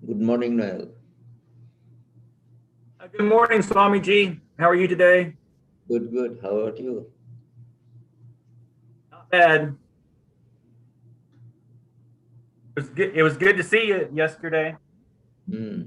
Good morning, Noel. Good morning, Swami Ji. How are you today? Good, good. How about you? Not bad. It was good to see you yesterday. Hmm.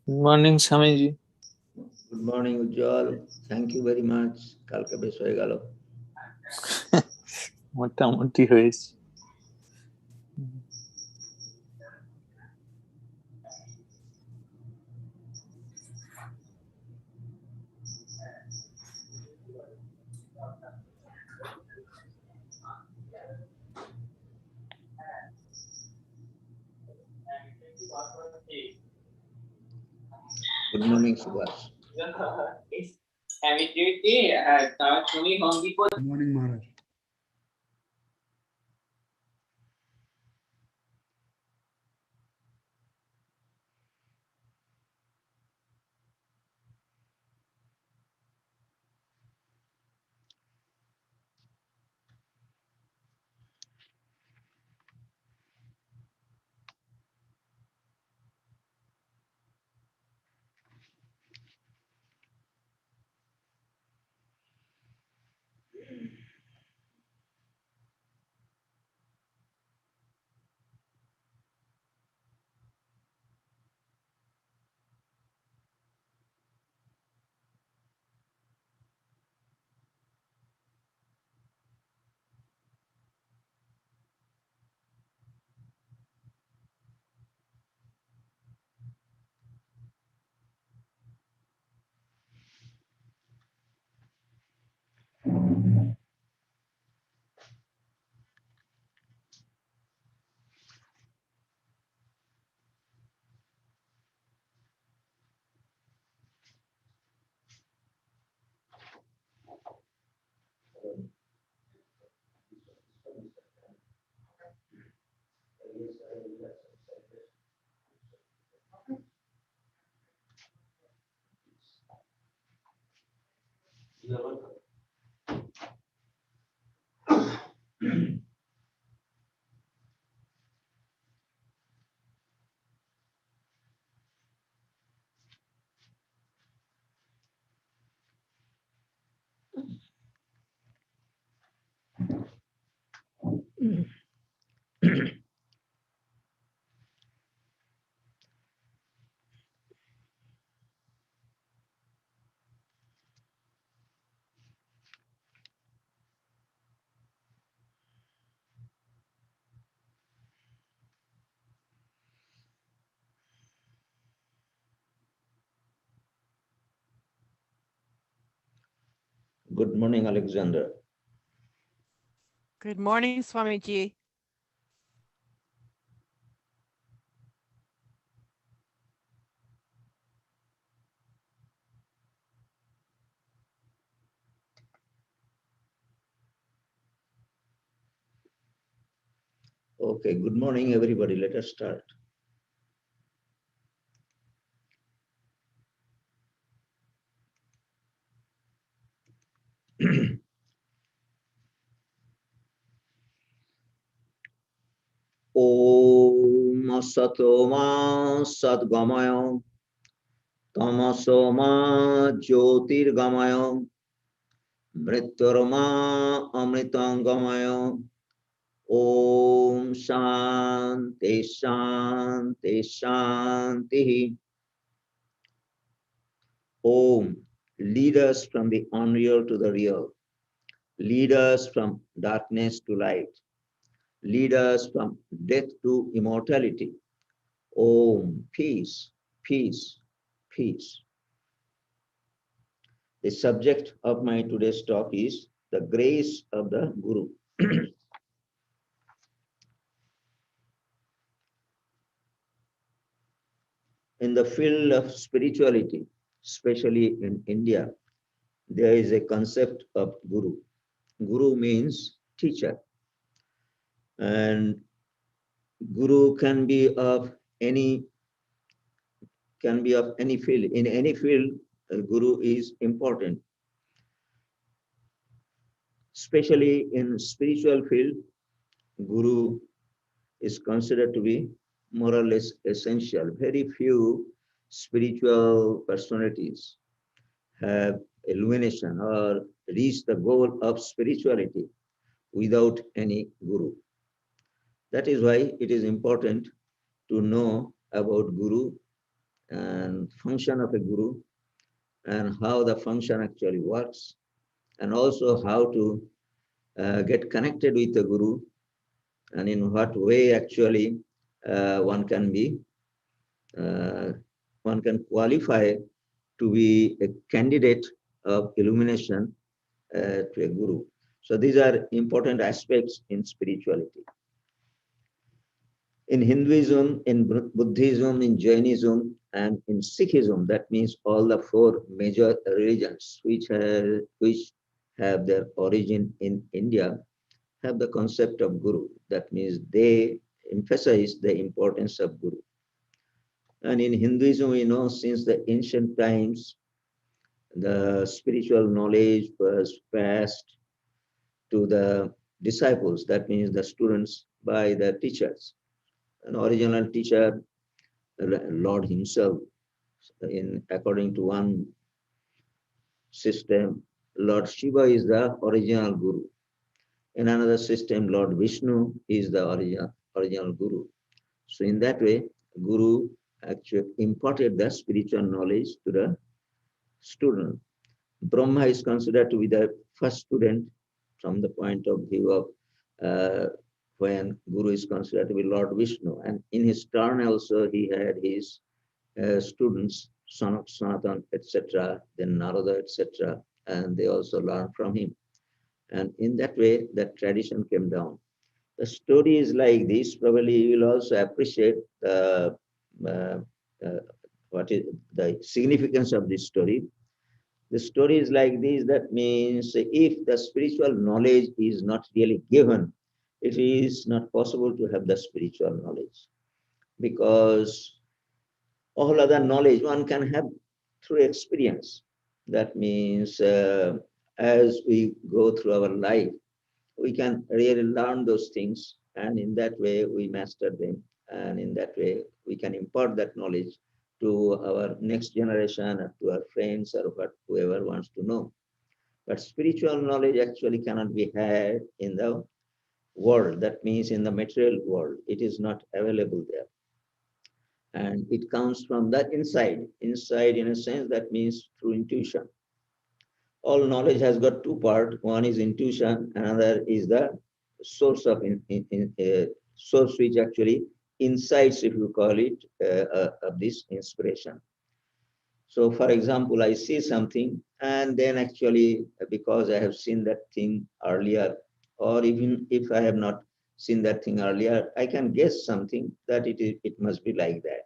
Good morning, Swamiji. Good morning, Ujjwal. Thank you very much. কালকে বেশ হয়ে গেল। মোটামুটি হয়েছে। Good morning, Subhash. Good morning, Maharaj. Good morning, Alexander. Good morning, Swamiji. Okay, good morning, everybody. Let us start. Om Asatoma Sadgamaya Tamasoma Jyotirgamaya Mrityurma Amritangamaya Om Shanti Shanti Shanti. Om, lead us from the unreal to the real. Lead us from darkness to light. Lead us from death to immortality. Om, peace, peace, peace. The subject of my today's talk is the grace of the Guru. In the field of spirituality, especially in India, there is a concept of Guru. Guru means teacher, and Guru can be of any field. In any field, a Guru is important. Especially in spiritual field, Guru is considered to be more or less essential. Very few spiritual personalities have illumination or reach the goal of spirituality without any Guru. That is why it is important to know about Guru and function of a Guru and how the function actually works, and also how to get connected with the Guru, and in what way actually one can be, one can qualify to be a candidate of illumination to a Guru. So these are important aspects in spirituality. In Hinduism, in Buddhism, in Jainism, and in Sikhism, that means all the four major religions which have their origin in India, have the concept of Guru. That means they emphasize the importance of Guru. And in Hinduism, we know since the ancient times, the spiritual knowledge was passed to the disciples, that means the students, by the teachers. An original teacher, Lord himself, according to one system, Lord Shiva is the original Guru. In another system, Lord Vishnu is the original Guru. So in that way, Guru actually imparted the spiritual knowledge to the student. Brahma is considered to be the first student from the point of view of when Guru is considered to be Lord Vishnu. And in his turn also, he had his students, Sanatan, etc., then Narada, etc., and they also learned from him. And in that way, that tradition came down. The story is like this. Probably you will also appreciate the uh, uh, what is the significance of this story. The story is like this. That means if the spiritual knowledge is not really given, it is not possible to have the spiritual knowledge, because all other knowledge one can have through experience. That means as we go through our life, we can really learn those things, and in that way we master them, and in that way we can impart that knowledge to our next generation or to our friends or whoever wants to know. But spiritual knowledge actually cannot be had in the world. That means in the material world, it is not available there. And it comes from the inside. Inside, in a sense, that means through intuition. All knowledge has got two parts. One is intuition, another is the source of source which actually incites, if you call it, of this inspiration. So, for example, I see something, and then actually, because I have seen that thing earlier, or even if I have not seen that thing earlier, I can guess something that it must be like that.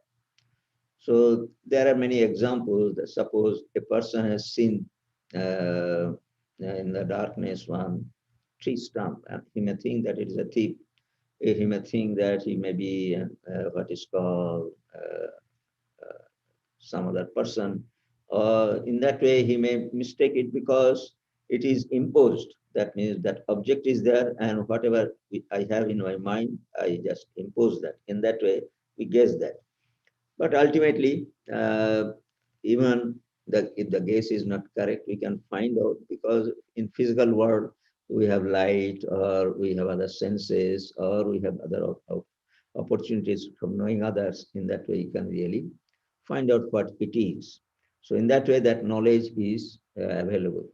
So there are many examples. That suppose a person has seen in the darkness one tree stump, and he may think that it is a thief. He may think that he may be what is called some other person. In that way, he may mistake it because it is imposed. That means that object is there, and whatever I have in my mind, I just impose that. In that way, we guess that. But ultimately, even if the guess is not correct, we can find out, because in physical world, we have light, or we have other senses, or we have other opportunities from knowing others. In that way, you can really find out what it is. So in that way, that knowledge is available.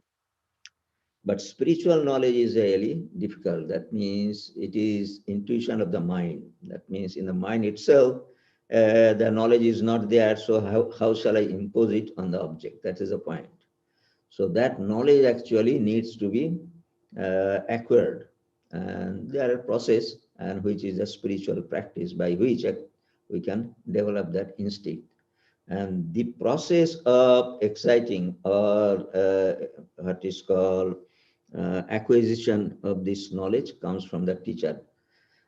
But spiritual knowledge is really difficult. That means it is intuition of the mind. That means in the mind itself, the knowledge is not there. So how shall I impose it on the object? That is the point. So that knowledge actually needs to be acquired. And there are process, and which is a spiritual practice by which we can develop that instinct. And the process of exciting or what is called acquisition of this knowledge comes from the teacher.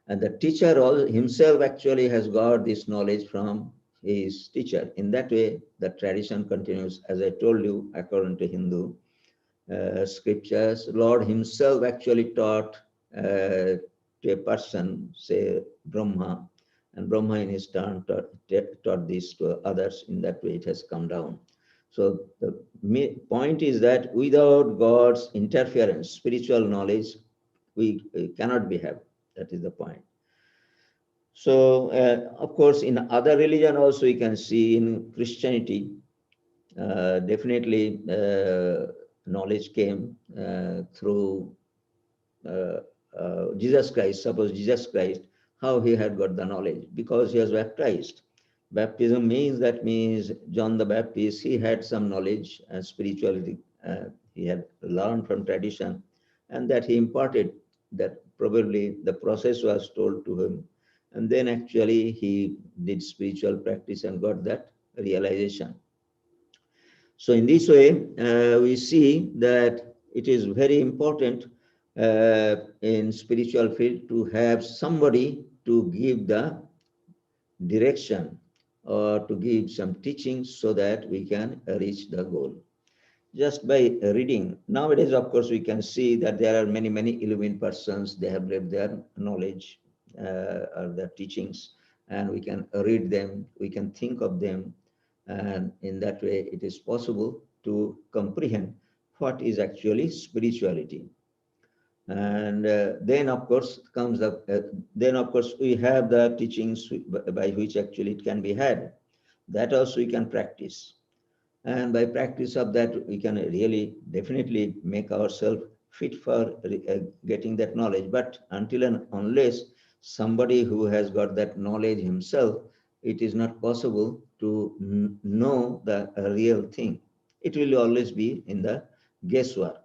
And the teacher himself actually has got this knowledge from his teacher. In that way, the tradition continues. As I told you, according to Hindu scriptures, Lord himself actually taught to a person, say Brahma, and Brahma in his turn taught this to others. In that way, it has come down. So the point is that without God's interference, spiritual knowledge, we cannot be have. That is the point. So, of course, in other religion also you can see in Christianity, definitely knowledge came through Jesus Christ. Suppose Jesus Christ, how he had got the knowledge? Because he was baptized. Baptism means, that means John the Baptist, he had some knowledge and spirituality. He had learned from tradition, and that he imparted. That probably the process was told to him, and then actually he did spiritual practice and got that realization. So in this way, we see that it is very important in spiritual field to have somebody to give the direction or to give some teachings so that we can reach the goal. Just by reading. Nowadays, of course, we can see that there are many, many illumined persons. They have read their knowledge or their teachings, and we can read them, we can think of them, and in that way, it is possible to comprehend what is actually spirituality. And then, of course, comes the then, of course, we have the teachings by which actually it can be had. That also we can practice. And by practice of that, we can really definitely make ourselves fit for getting that knowledge. But until and unless somebody who has got that knowledge himself, it is not possible to know the real thing. It will always be in the guesswork.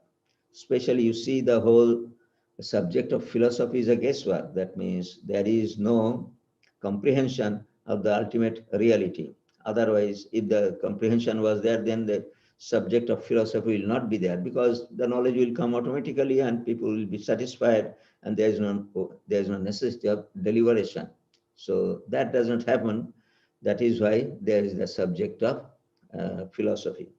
Especially, you see, the whole subject of philosophy is a guesswork. That means there is no comprehension of the ultimate reality. Otherwise, if the comprehension was there, then the subject of philosophy will not be there, because the knowledge will come automatically and people will be satisfied, and there is no necessity of deliberation. So that doesn't happen. That is why there is the subject of philosophy.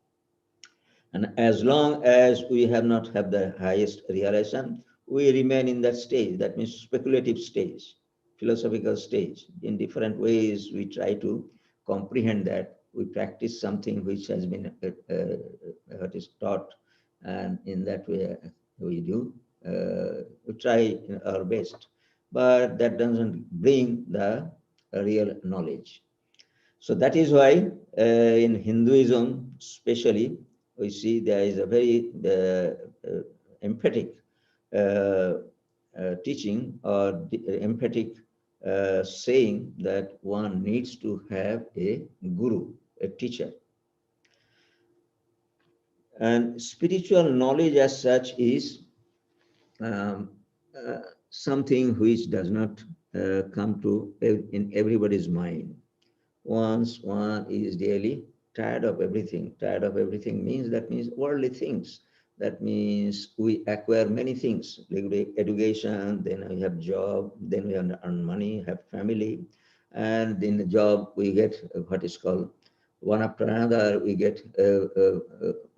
And as long as we have not have the highest realization, we remain in that stage. That means speculative stage, philosophical stage. In different ways, we try to comprehend that. We practice something which has been what is taught, and in that way we do. We try our best, but that doesn't bring the real knowledge. So that is why in Hinduism, especially, we see there is a very emphatic teaching or emphatic saying that one needs to have a guru, a teacher. And spiritual knowledge as such is um, something which does not come to in everybody's mind. Once one is really tired of everything means, that means worldly things. That means we acquire many things, like education, then we have job, then we earn money, have family, and in the job we get what is called one after another, we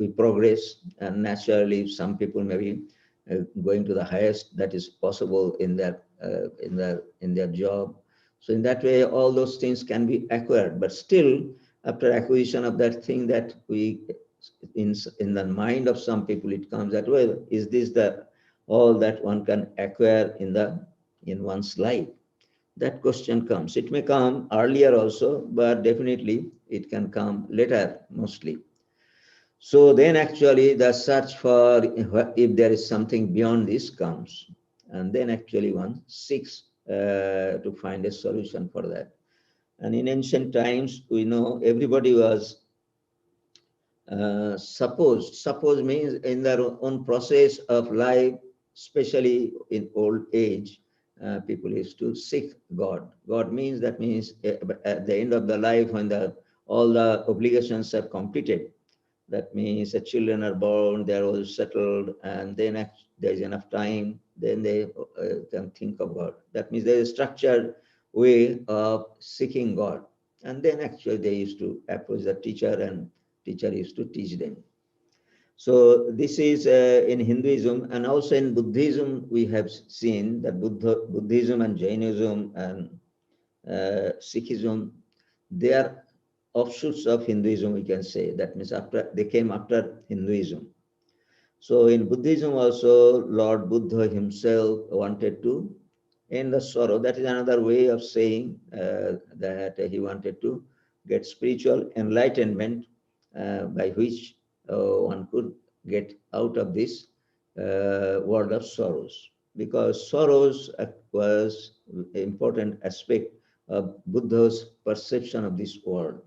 progress, and naturally some people may be going to the highest that is possible in their job. So in that way, all those things can be acquired, but still, after acquisition of that thing, that we, in the mind of some people, it comes that, well, is this the all that one can acquire in one's life? That question comes. It may come earlier also, but definitely it can come later, mostly. So then actually the search for if there is something beyond this comes, and then actually one seeks to find a solution for that. And in ancient times, we know everybody was suppose means in their own process of life, especially in old age, people used to seek God. God means, that means at the end of the life, when all the obligations are completed, that means the children are born, they are all settled, and then there is enough time, then they can think of God. That means there is a structured way of seeking God. And then actually they used to approach the teacher, and teacher used to teach them. So this is in Hinduism, and also in Buddhism, we have seen that Buddhism and Jainism and Sikhism, they are offshoots of Hinduism, we can say. That means after they came after Hinduism. So in Buddhism also, Lord Buddha himself wanted to end the sorrow. That is another way of saying that he wanted to get spiritual enlightenment by which one could get out of this world of sorrows. Because sorrows was important aspect of Buddha's perception of this world.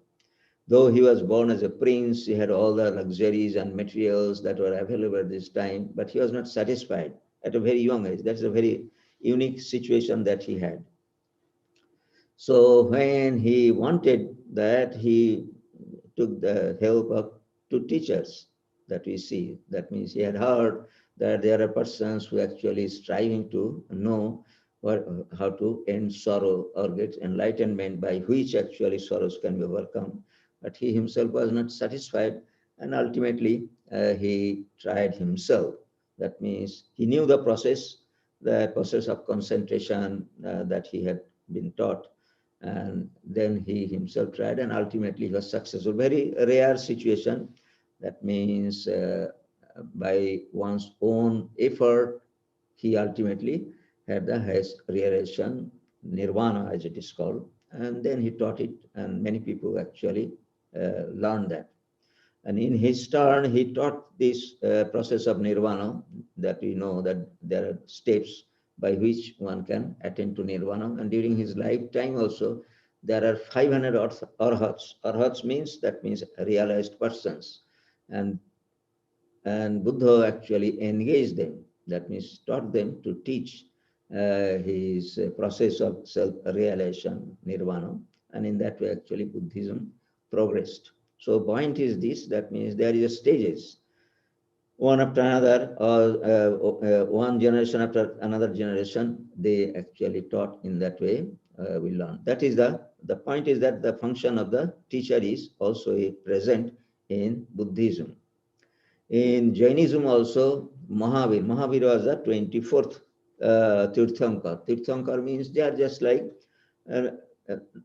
Though he was born as a prince, he had all the luxuries and materials that were available at this time, but he was not satisfied at a very young age. That's a very unique situation that he had. So when he wanted that, he took the help of two teachers that we see. That means he had heard that there are persons who actually striving to know how to end sorrow or get enlightenment by which actually sorrows can be overcome. But he himself was not satisfied, and ultimately he tried himself. That means he knew the process of concentration that he had been taught, and then he himself tried, and ultimately he was successful. Very rare situation. That means by one's own effort, he ultimately had the highest realization, nirvana as it is called, and then he taught it, and many people actually learned that. And in his turn, he taught this process of nirvana, that we know that there are steps by which one can attain to nirvana. And during his lifetime also, there are 500 arhats. Arhats means, that means realized persons. And, and Buddha actually engaged them, that means taught them to teach his process of self-realization, nirvana. And in that way, actually, Buddhism progressed. So point is this, that means there is a stages, one after another, or one generation after another generation, they actually taught in that way, we learn. That is the point is that the function of the teacher is also present in Buddhism. In Jainism also, Mahavir was the 24th Tirthankar. Tirthankar means they are just like uh,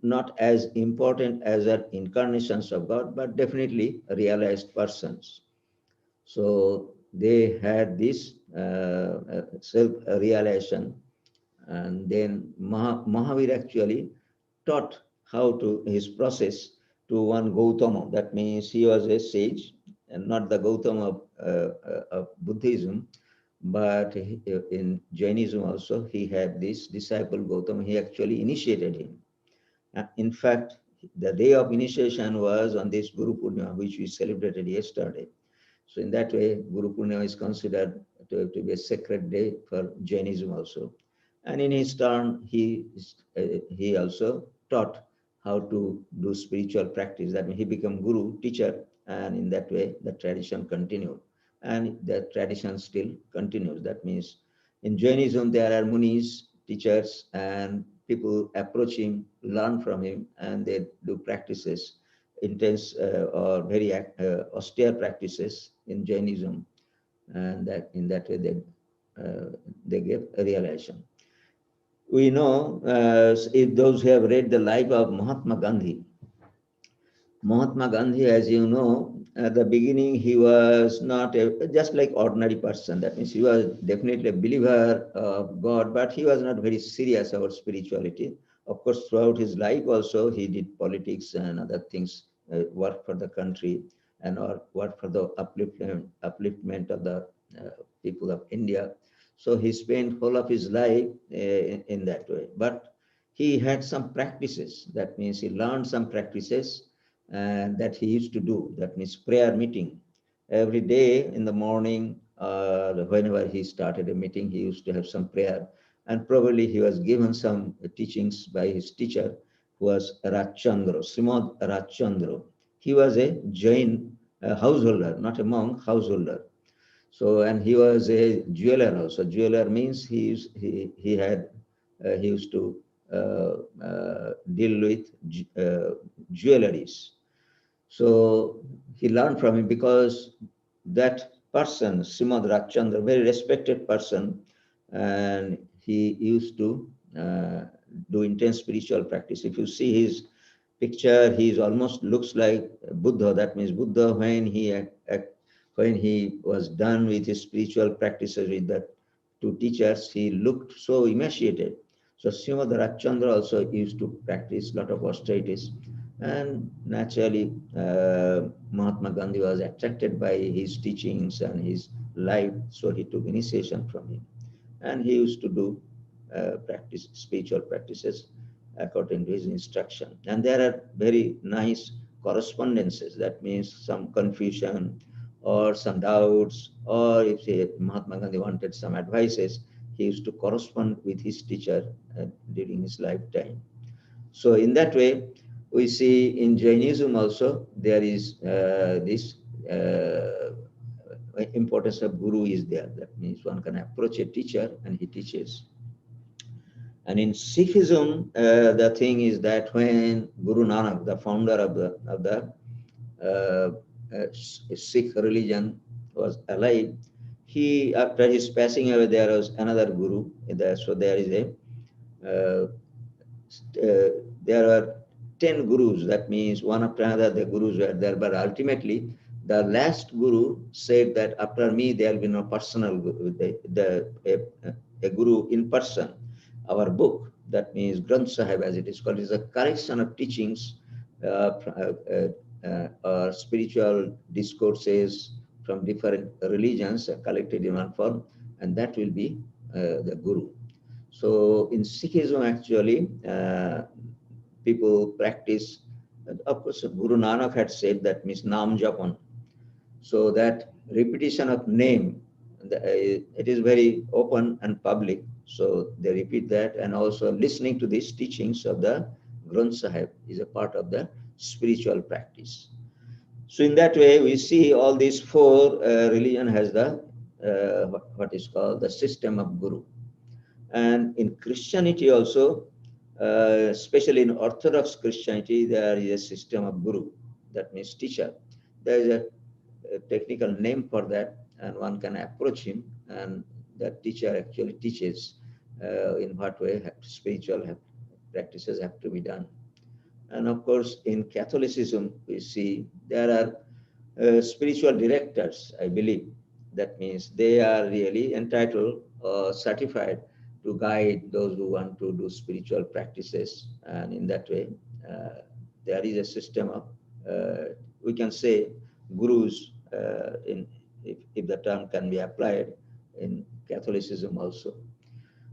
not as important as are incarnations of God, but definitely realized persons. So they had this self-realization, and then Mahavir actually taught how to his process to one Gautama. That means he was a sage, and not the Gautama of Buddhism, but in Jainism also he had this disciple Gautama. He actually initiated him. In fact, the day of initiation was on this Guru Purnima, which we celebrated yesterday. So in that way, Guru Purnima is considered to be a sacred day for Jainism also. And in his turn, he also taught how to do spiritual practice. That means he became guru, teacher, and in that way, the tradition continued. And the tradition still continues. That means in Jainism, there are munis, teachers, and people approach him, learn from him, and they do practices, intense or very austere practices in Jainism, and that in that way they give a realization. We know if those who have read the life of Mahatma Gandhi. Mahatma Gandhi, as you know, at the beginning he was not just like ordinary person. That means he was definitely a believer of God, but he was not very serious about spirituality. Of course, throughout his life also he did politics and other things, work for the country and or work for the upliftment of the people of India. So he spent whole of his life in that way. But he had some practices. That means he learned some practices and that he used to do. That means prayer meeting. Every day in the morning whenever he started a meeting, he used to have some prayer. And probably he was given some teachings by his teacher, who was Rajchandra, Srimad Rajchandra. He was a Jain householder, not a monk, householder. So, and he was a jeweler also. Jeweler means he used to deal with jewelries. So he learned from him, because that person, Srimad Rajchandra, very respected person, and he used to do intense spiritual practice. If you see his picture, he almost looks like Buddha. That means Buddha, when he was done with his spiritual practices with the two teachers, he looked so emaciated. So Srimad Rajchandra also used to practice a lot of austerities. And naturally, Mahatma Gandhi was attracted by his teachings and his life, so he took initiation from him. And he used to do practice spiritual practices according to his instruction. And there are very nice correspondences. That means some confusion or some doubts, or if say, Mahatma Gandhi wanted some advices, he used to correspond with his teacher during his lifetime. So in that way, we see in Jainism also there is this importance of guru is there. That means one can approach a teacher and he teaches. And in Sikhism, the thing is that when Guru Nanak, the founder of the Sikh religion, was alive, he, after his passing away, there was another guru. So there is there are 10 gurus. That means one after another the gurus were there. But ultimately, the last guru said that after me there will be no personal guru, a guru in person. Our book, that means Granth Sahib as it is called, is a collection of teachings or spiritual discourses from different religions collected in one form, and that will be the guru. So in Sikhism, actually, people practice, of course, Guru Nanak had said that means Nam Japan. So that repetition of name, it is very open and public. So they repeat that, and also listening to these teachings of the Granth Sahib is a part of the spiritual practice. So in that way, we see all these four religion has the what is called the system of Guru. And in Christianity also, especially in Orthodox Christianity, there is a system of guru. That means teacher. There is a technical name for that, and one can approach him, and that teacher actually teaches in what way spiritual practices have to be done. And of course, in Catholicism, we see there are spiritual directors, I believe. That means they are really entitled or certified to guide those who want to do spiritual practices. And in that way, there is a system of, we can say, gurus, if the term can be applied in Catholicism also.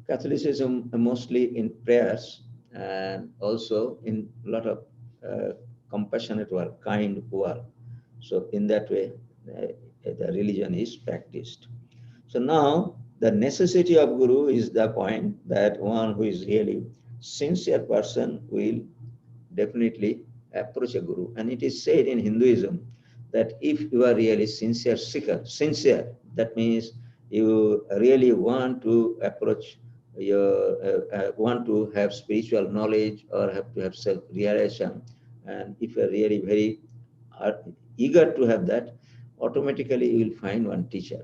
Catholicism mostly in prayers and also in a lot of compassionate work, kind work. So in that way, the religion is practiced. So now the necessity of guru is the point that one who is really sincere person will definitely approach a guru. And it is said in Hinduism that if you are really sincere seeker, sincere, that means you really want to approach want to have spiritual knowledge or have to have self-realization. And if you are really very eager to have that, automatically you will find one teacher.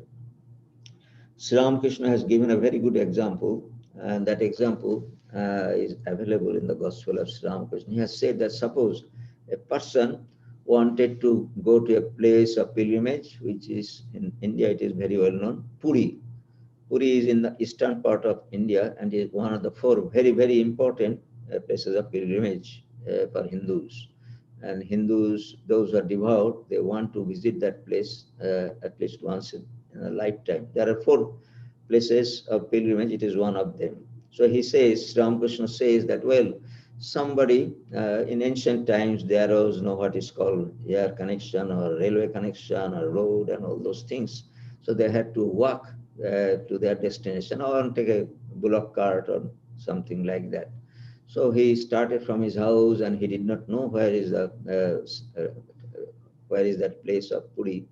Sri Ramakrishna has given a very good example, and that example is available in the Gospel of Sri Ramakrishna. He has said that suppose a person wanted to go to a place of pilgrimage, which is in India, it is very well known, Puri. Puri is in the eastern part of India and is one of the four very, very important places of pilgrimage for Hindus. And Hindus, those who are devout, they want to visit that place at least once in a lifetime. There are four places of pilgrimage, it is one of them. So he says, Ramakrishna says that, well, somebody in ancient times, there was no what is called air connection or railway connection or road and all those things. So they had to walk to their destination or take a bullock cart or something like that. So he started from his house and he did not know where is that place of Puri.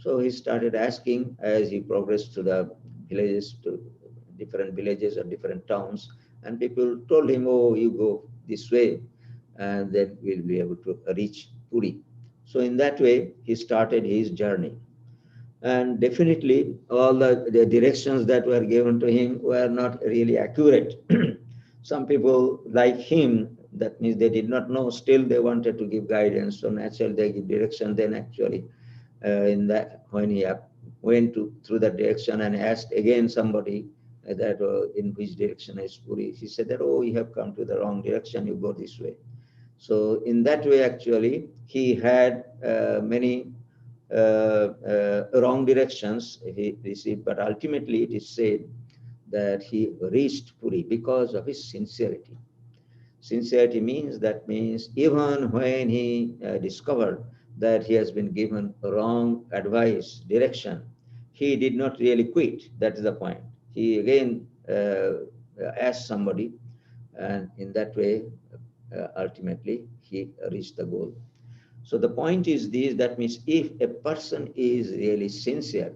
So he started asking as he progressed to the villages, to different villages or different towns, and people told him, "Oh, you go this way, and then we'll be able to reach Puri." So in that way, he started his journey. And definitely, all the directions that were given to him were not really accurate. Some people like him, that means they did not know, still they wanted to give guidance. So naturally, they give direction. Then actually, in that when he went through that direction and asked again somebody that in which direction is Puri, he said that, "Oh, you have come to the wrong direction. You go this way." So in that way, actually, he had many wrong directions he received, but ultimately it is said that he reached Puri because of his sincerity. Sincerity means even when he discovered that he has been given wrong advice, direction, he did not really quit. That is the point. He again asked somebody, and in that way, ultimately, he reached the goal. So the point is this, that means if a person is really sincere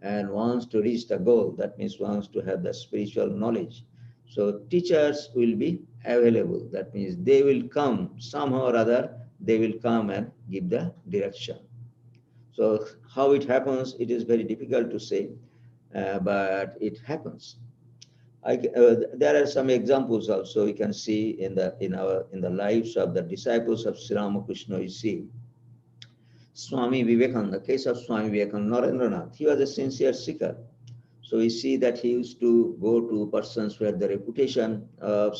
and wants to reach the goal, that means wants to have the spiritual knowledge, so teachers will be available. That means they will come somehow or other, they will come and give the direction. So how it happens, it is very difficult to say, but it happens. There are some examples also we can see in the lives of the disciples of Sri Ramakrishna. You see, Swami Vivekananda, the case of Swami Vivekananda, Narendranath, he was a sincere seeker. So we see that he used to go to persons who had the reputation of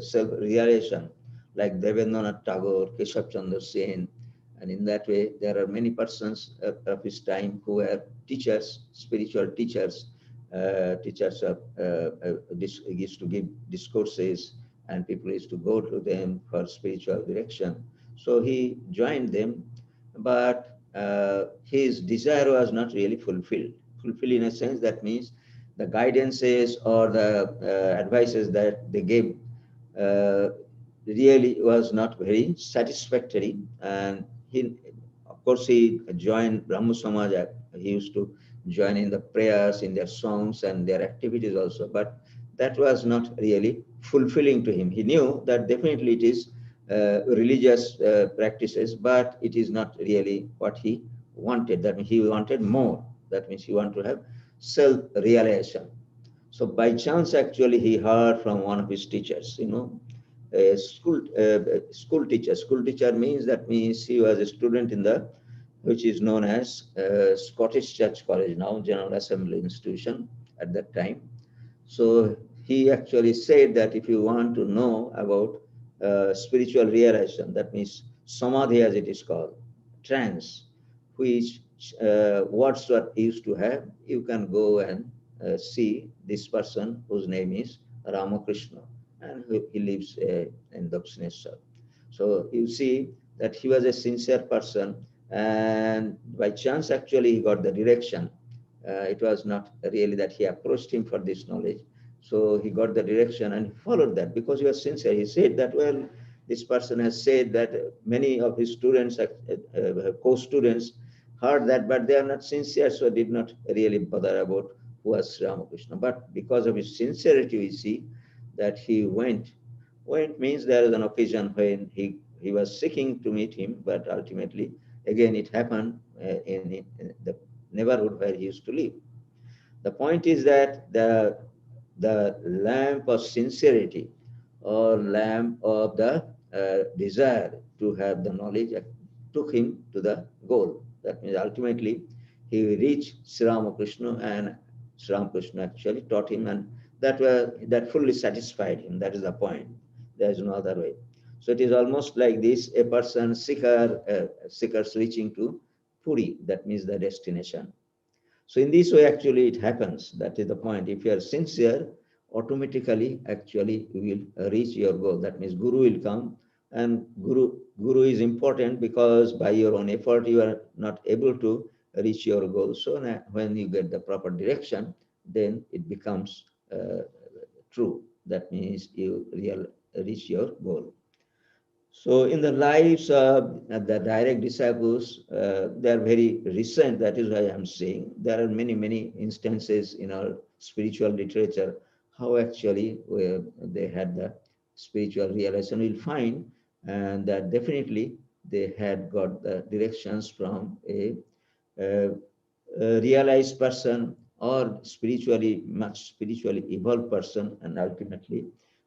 self-realization, like Devendranath Tagore, Keshav Chandra Sen, and in that way, there are many persons of his time who were teachers, spiritual teachers, teachers of used to give discourses, and people used to go to them for spiritual direction. So he joined them, but his desire was not really fulfilled. Fulfilled in a sense, that means the guidances or the advices that they gave uh, really was not very satisfactory. And he, of course, he joined Brahmo Samaj. He used to join in the prayers, in their songs and their activities also. But that was not really fulfilling to him. He knew that definitely it is religious practices, but it is not really what he wanted. That means he wanted more. That means he wanted to have self-realization. So by chance, actually, he heard from one of his teachers, a school teacher. School teacher means he was a student in the, which is known as Scottish Church College, now General Assembly Institution at that time. So he actually said that if you want to know about spiritual realization, that means samadhi as it is called, trance, which Wordsworth used to have, you can go and see this person whose name is Ramakrishna, and he lives in Dakshineshwar. So you see that he was a sincere person, and by chance actually he got the direction. It was not really that he approached him for this knowledge. So he got the direction and he followed that because he was sincere. He said that, well, this person has said that many of his students, co-students, heard that, but they are not sincere, so did not really bother about who was Ramakrishna. But because of his sincerity, we see that he went. Went means there is an occasion when he was seeking to meet him, but ultimately, again, it happened in the neighborhood where he used to live. The point is that the lamp of sincerity or lamp of the desire to have the knowledge took him to the goal. That means ultimately he reached Sri Ramakrishna, and Sri Ramakrishna actually taught him, and that fully satisfied him. That is the point. There is no other way. So it is almost like this: a person seekers reaching to Puri, that means the destination. So in this way, actually, it happens. That is the point. If you are sincere, automatically, actually, you will reach your goal. That means Guru will come, and Guru is important because by your own effort, you are not able to reach your goal. So when you get the proper direction, then it becomes true. That means you reach your goal. So in the lives of the direct disciples, they are very recent. That is why I'm saying there are many, many instances in our spiritual literature how actually they had the spiritual realization. We'll find and that definitely they had got the directions from a, a realized person or spiritually much spiritually evolved person, and ultimately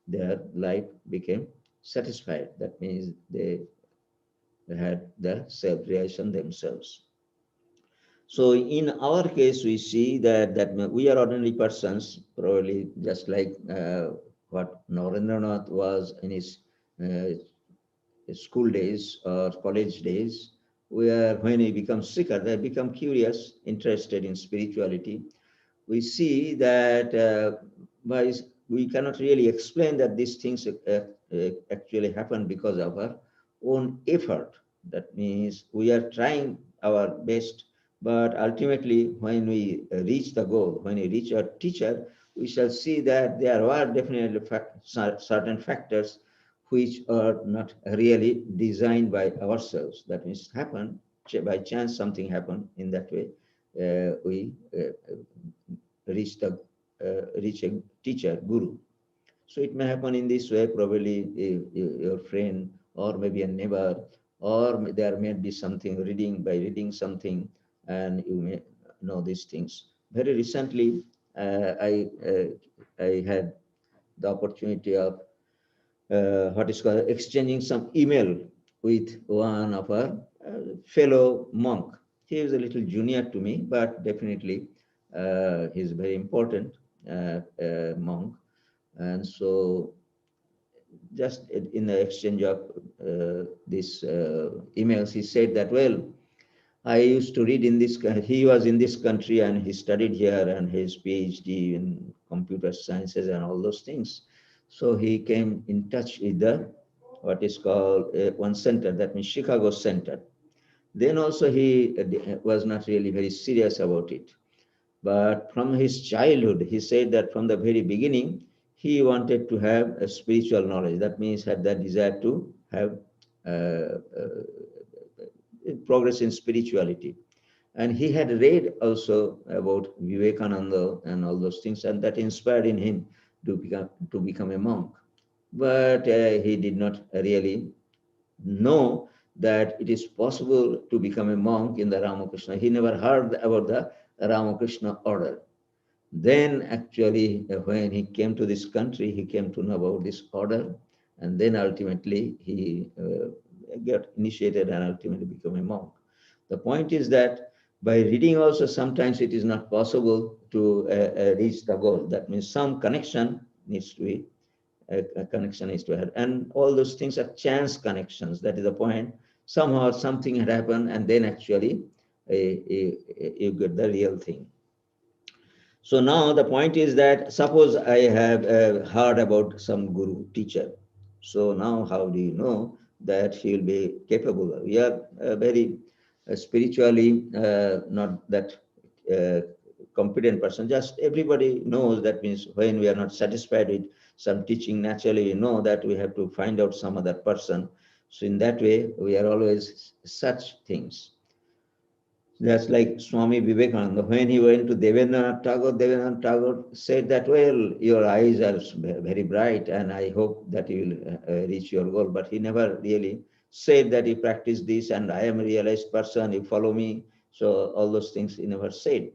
their life became satisfied. That means they had the self-realization themselves. So in our case, we see that we are ordinary persons, probably just like what Narendranath was in his uh, school days or college days, where when he becomes sicker, they become curious, interested in spirituality. We see that by we cannot really explain that these things actually happen because of our own effort. That means we are trying our best, but ultimately when we reach the goal, when we reach our teacher, we shall see that there are definitely certain factors which are not really designed by ourselves. That means happen by chance, something happened in that way. We reach a teacher, guru. So it may happen in this way, probably your friend or maybe a neighbor, or there may be something by reading something, and you may know these things. Very recently, I had the opportunity of what is called exchanging some email with one of our fellow monk. He is a little junior to me, but definitely he's very important monk. And so just in the exchange of these emails, he said that, well, I used to read in this, he was in this country and he studied here and his PhD in computer sciences and all those things. So he came in touch with the, what is called one center, that means Chicago Center. Then also he was not really very serious about it. But from his childhood, he said that from the very beginning, he wanted to have a spiritual knowledge. That means had that desire to have progress in spirituality. And he had read also about Vivekananda and all those things, and that inspired in him to become a monk. But he did not really know that it is possible to become a monk in the Ramakrishna. He never heard about the Ramakrishna order. Then actually, when he came to this country, he came to know about this order, and then ultimately he got initiated and ultimately became a monk. The point is that by reading also sometimes it is not possible to reach the goal. That means some connection needs to be a connection is to have, and all those things are chance connections. That is the point. Somehow something had happened, and then actually you get the real thing. So now the point is that suppose I have heard about some guru teacher. So now how do you know that he will be capable? We are very spiritually not that uh, competent person. Just everybody knows that means when we are not satisfied with some teaching, naturally we know that we have to find out some other person. So in that way, we are always such things. That's like Swami Vivekananda. When he went to Devendranath Tagore said that, well, your eyes are very bright and I hope that you will reach your goal. But he never really said that he practiced this and I am a realized person, you follow me. So all those things he never said.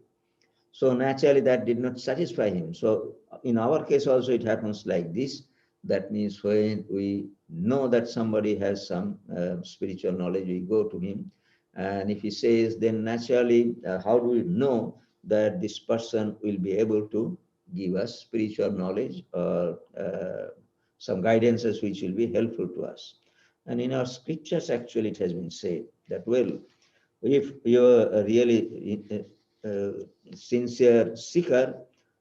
So naturally that did not satisfy him. So in our case also it happens like this. That means when we know that somebody has some spiritual knowledge, we go to him. And if he says, then naturally, how do we know that this person will be able to give us spiritual knowledge or some guidances which will be helpful to us? And in our scriptures, actually, it has been said that, well, if you're a really sincere seeker,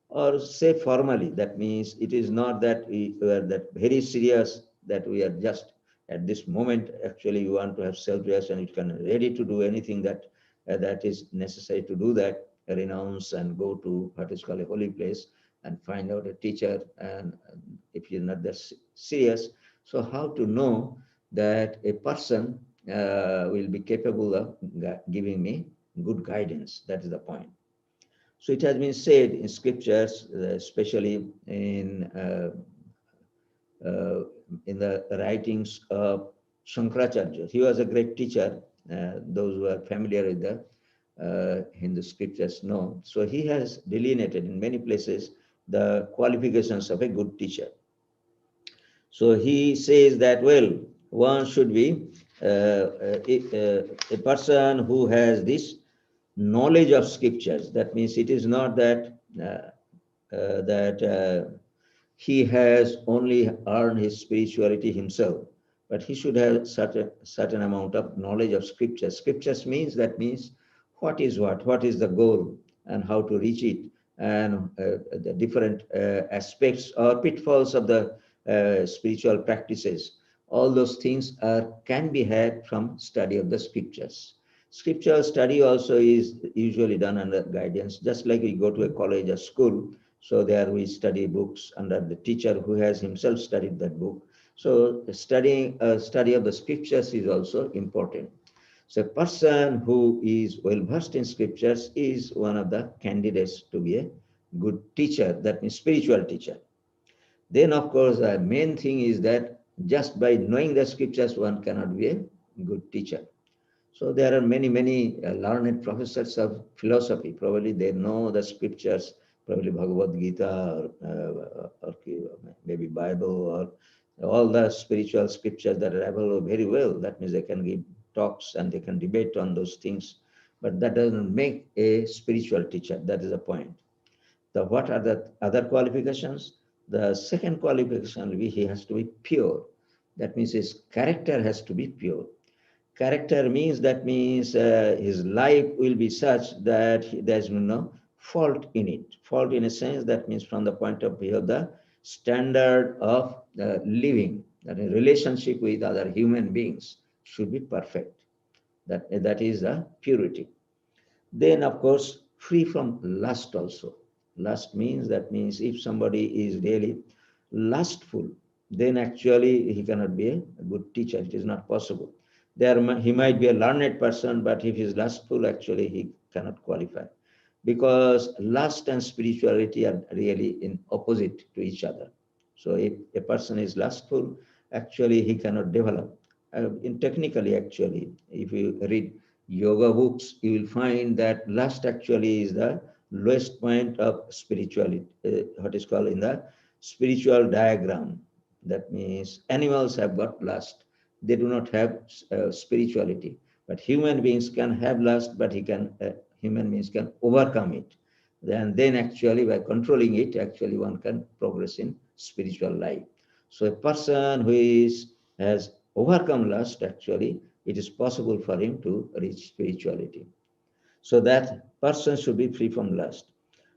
or say formally, that means it is not that we are that very serious that we are just at this moment actually you want to have self-realization, you can ready to do anything that that is necessary to do that, renounce and go to what is called a holy place and find out a teacher. And if you're not that serious, so how to know that a person will be capable of giving me good guidance? That is the point. So it has been said in scriptures, especially uh, in the writings of Shankaracharya. He was a great teacher. Those who are familiar with the Hindu scriptures know. So he has delineated in many places the qualifications of a good teacher. So he says that, well, one should be a person who has this knowledge of scriptures. That means it is not that he has only earned his spirituality himself, but he should have certain amount of knowledge of scriptures. Scriptures means, that means what is the goal, and how to reach it, and the different aspects or pitfalls of the spiritual practices. All those things can be had from study of the scriptures. Scriptural study also is usually done under guidance, just like we go to a college or school. So there we study books under the teacher who has himself studied that book. So study of the scriptures is also important. So a person who is well versed in scriptures is one of the candidates to be a good teacher, that means spiritual teacher. Then of course the main thing is that just by knowing the scriptures one cannot be a good teacher. So there are many learned professors of philosophy. Probably they know the scriptures, probably Bhagavad Gita, or maybe Bible, or all the spiritual scriptures that are available very well. That means they can give talks and they can debate on those things. But that doesn't make a spiritual teacher. That is the point. What are the other qualifications? The second qualification will be he has to be pure. That means his character has to be pure. Character means, that means his life will be such that there's no fault in it. Fault in a sense, that means from the point of view of the standard of living, that a relationship with other human beings should be perfect. That is the purity. Then, of course, free from lust also. Lust means, that means if somebody is really lustful, then actually he cannot be a good teacher. It is not possible. He might be a learned person, but if he is lustful, actually he cannot qualify. Because lust and spirituality are really in opposite to each other. So if a person is lustful, actually he cannot develop. In technically, actually, if you read yoga books, you will find that lust actually is the lowest point of spirituality, what is called in the spiritual diagram. That means animals have got lust. They do not have spirituality. But human beings can have lust, but human beings can overcome it. Then actually by controlling it, actually one can progress in spiritual life. So a person who has overcome lust, actually, it is possible for him to reach spirituality. So that person should be free from lust.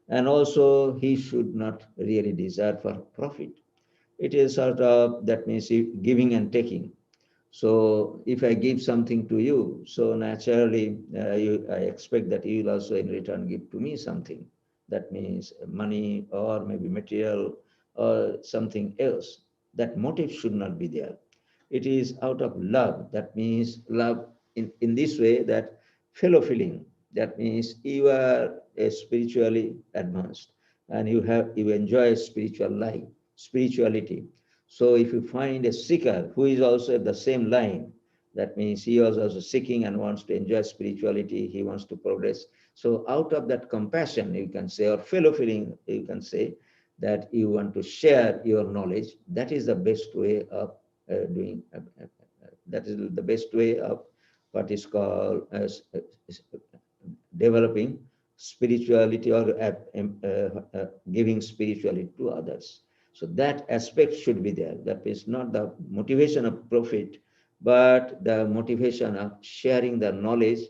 And also he should not really desire for profit. It is sort of, that means giving and taking. So if I give something to you, so naturally I expect that you will also in return give to me something. That means money or maybe material or something else. That motive should not be there. It is out of love. That means love in this way, that fellow feeling. That means you are spiritually advanced and you enjoy spiritual life, spirituality. So if you find a seeker who is also at the same line, that means he is also seeking and wants to enjoy spirituality, he wants to progress. So out of that compassion, you can say, or fellow feeling, you can say that you want to share your knowledge. That is the best way of that is the best way of what is called as developing spirituality, or giving spirituality to others. So that aspect should be there. That is not the motivation of profit, but the motivation of sharing the knowledge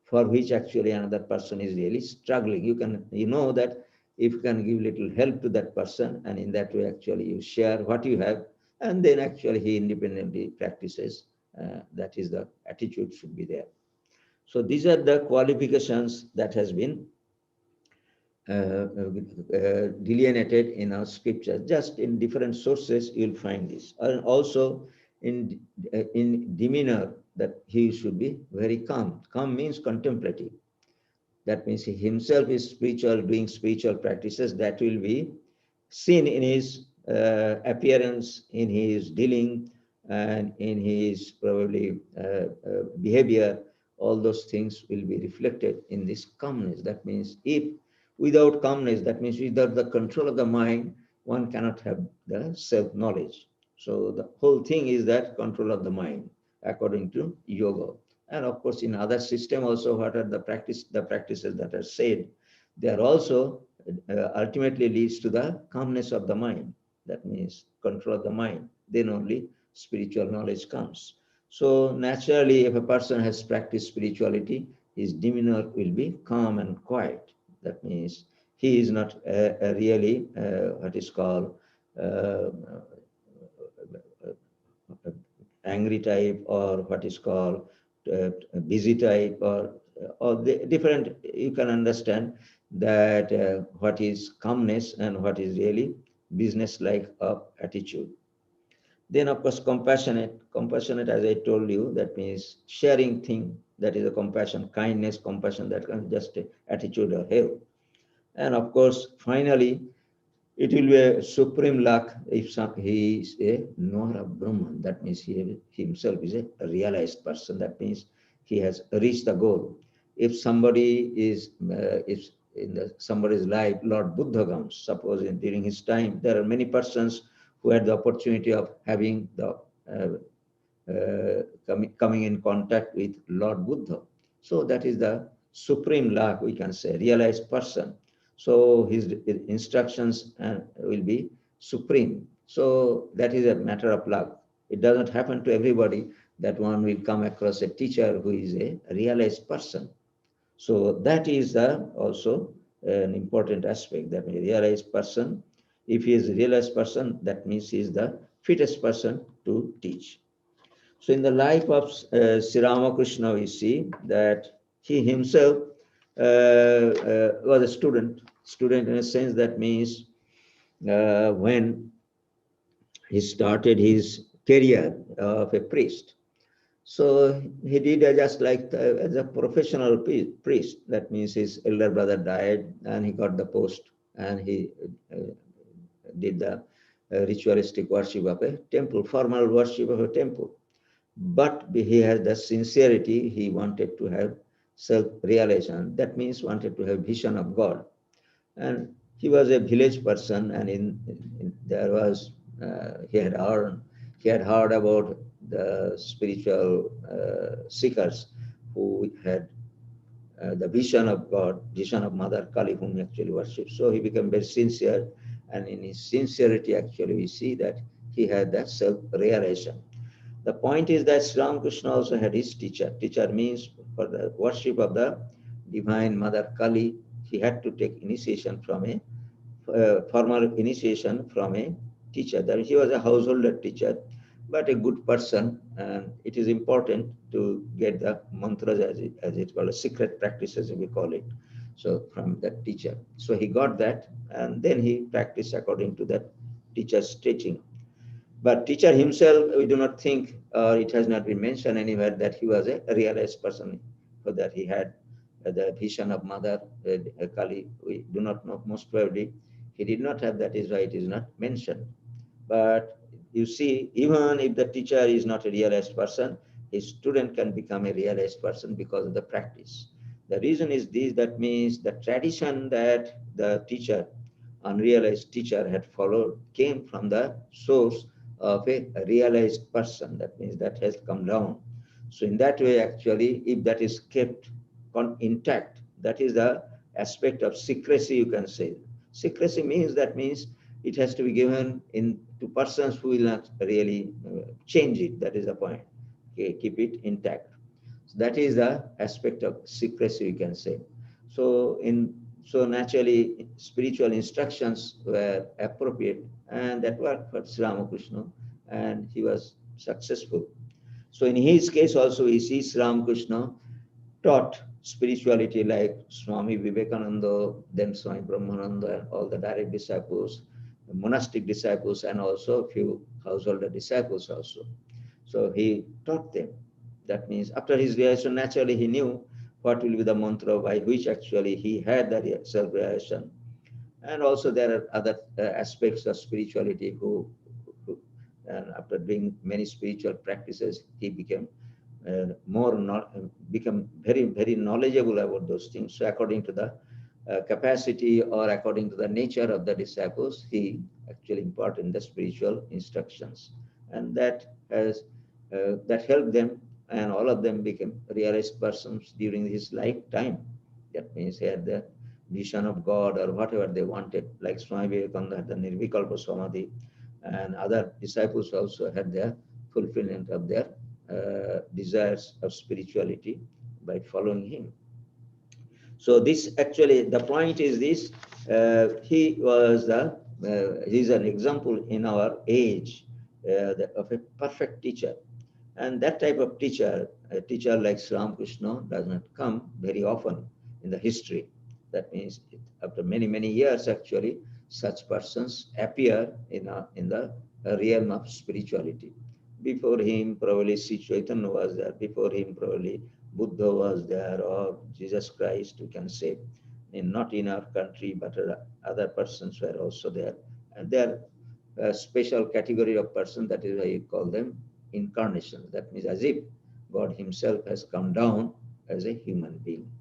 for which actually another person is really struggling. You know that if you can give little help to that person, and in that way actually you share what you have, and then actually he independently practices. That is the attitude should be there. So these are the qualifications that has been delineated in our scriptures. Just in different sources, you'll find this. And also in demeanor, that he should be very calm. Calm means contemplative. That means he himself is spiritual, doing spiritual practices. That will be seen in his appearance, in his dealing, and in his probably behavior. All those things will be reflected in this calmness. That means if without calmness, that means without the control of the mind, one cannot have the self-knowledge. So the whole thing is that control of the mind, according to yoga. And of course, in other system also, what are the practices that are said, they are also ultimately leads to the calmness of the mind. That means control of the mind. Then only spiritual knowledge comes. So naturally, if a person has practiced spirituality, his demeanor will be calm and quiet. That means he is not really what is called uh, angry type, or what is called busy type, or the different. You can understand that what is calmness and what is really business like attitude. Then of course compassionate, as I told you, that means sharing thing, that is a compassion, kindness, compassion, that kind of just attitude or help. And of course finally it will be a supreme luck if he is a Nora Brahman. That means he himself is a realized person. That means he has reached the goal. If somebody is, if in somebody's life, Lord Buddha comes, suppose during his time, there are many persons who had the opportunity of having the coming in contact with Lord Buddha. So that is the supreme luck, we can say, realized person. So his instructions will be supreme. So that is a matter of luck. It doesn't happen to everybody that one will come across a teacher who is a realized person. So that is also an important aspect, that a realized person, if he is a realized person, that means he is the fittest person to teach. So in the life of Sri Ramakrishna, we see that he himself was a student in a sense. That means when he started his career of a priest, so he did just like as a professional priest. That means his elder brother died and he got the post, and he did the ritualistic worship of a temple, formal worship of a temple. But he had the sincerity, he wanted to have self-realization. That means wanted to have vision of God. And he was a village person, and there was he had heard about the spiritual seekers who had the vision of God, vision of Mother Kali, whom he actually worshipped. So he became very sincere, and in his sincerity, actually, we see that he had that self-realization. The point is that Sri Ramakrishna also had his teacher. Teacher means for the worship of the divine Mother Kali, he had to take initiation from a formal initiation from a teacher. That he was a householder teacher, but a good person. And it is important to get the mantras, as it's called, a secret practices, we call it. So from that teacher. So he got that, and then he practiced according to that teacher's teaching. But teacher himself, we do not think, or it has not been mentioned anywhere, that he was a realized person, or that he had the vision of Mother Kali. We do not know, most probably he did not have. That is why it is not mentioned. But you see, even if the teacher is not a realized person, his student can become a realized person because of the practice. The reason is this, that means the tradition that the teacher, unrealized teacher, had followed came from the source of a realized person. That means that has come down. So in that way, actually, if that is kept intact, that is the aspect of secrecy, you can say. Secrecy means, that means it has to be given in to persons who will not really change it. That is the point. Okay, keep it intact. So that is the aspect of secrecy, you can say. So naturally, spiritual instructions were appropriate, and that worked for Sri Ramakrishna, and he was successful. So in his case also, we see Sri Ramakrishna taught spirituality like Swami Vivekananda, then Swami Brahmananda, and all the direct disciples, monastic disciples, and also a few householder disciples also. So he taught them. That means after his realization, naturally he knew what will be the mantra by which actually he had the self-realization. And also there are other aspects of spirituality who and after doing many spiritual practices, he became become very knowledgeable about those things. So according to the capacity or according to the nature of the disciples, he actually imparted the spiritual instructions, and that helped them, and all of them became realized persons during his lifetime. That means he had the vision of God or whatever they wanted, like Swami Vivekananda had the Nirvikalpa Samadhi, and other disciples also had their fulfillment of their desires of spirituality by following him. So this actually, the point is this, he's an example in our age of a perfect teacher. And that type of teacher, a teacher like Sri Ramakrishna, does not come very often in the history. That means after many years, actually, such persons appear in the realm of spirituality. Before him, probably Sri Chaitanya was there. Before him, probably Buddha was there, or Jesus Christ, we can say. Not in our country, but other persons were also there. And they are a special category of person, that is why you call them incarnations. That means as if God himself has come down as a human being.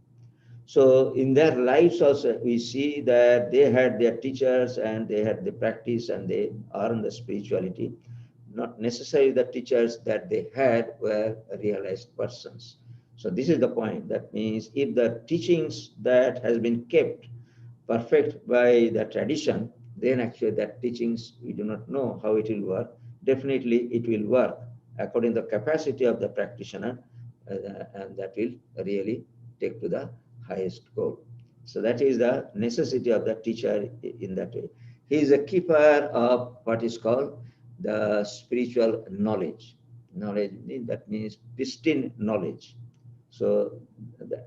So in their lives also, we see that they had their teachers and they had the practice and they are in the spirituality. Not necessarily the teachers that they had were realized persons. So this is the point. That means if the teachings that has been kept perfect by the tradition, then actually that teachings, we do not know how it will work. Definitely it will work according to the capacity of the practitioner, and that will really take to the highest goal. So that is the necessity of the teacher in that way. He is a keeper of what is called the spiritual knowledge. Knowledge, that means pristine knowledge. So